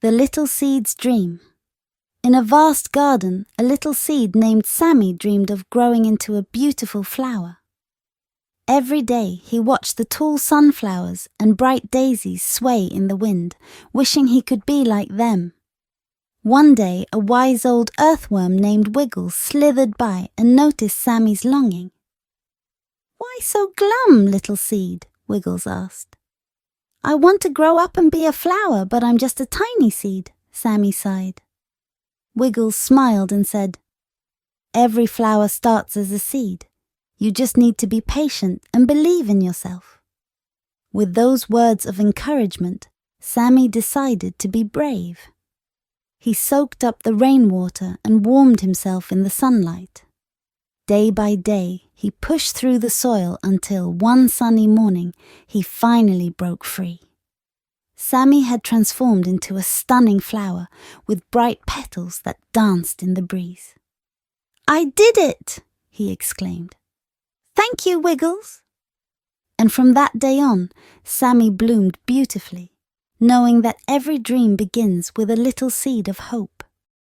The Little Seed's Dream. In a vast garden, a little seed named Sammy dreamed of growing into a beautiful flower. Every day he watched the tall sunflowers and bright daisies sway in the wind, wishing he could be like them. One day a wise old earthworm named Wiggles slithered by and noticed Sammy's longing. "Why so glum, little seed?" Wiggles asked. "I want to grow up and be a flower, but I'm just a tiny seed," Sammy sighed. Wiggles smiled and said, "Every flower starts as a seed. You just need to be patient and believe in yourself." With those words of encouragement, Sammy decided to be brave. He soaked up the rainwater and warmed himself in the sunlight. Day by day, he pushed through the soil until one sunny morning he finally broke free. Sammy had transformed into a stunning flower with bright petals that danced in the breeze. "I did it!" he exclaimed. "Thank you, Wiggles!" And from that day on, Sammy bloomed beautifully, knowing that every dream begins with a little seed of hope.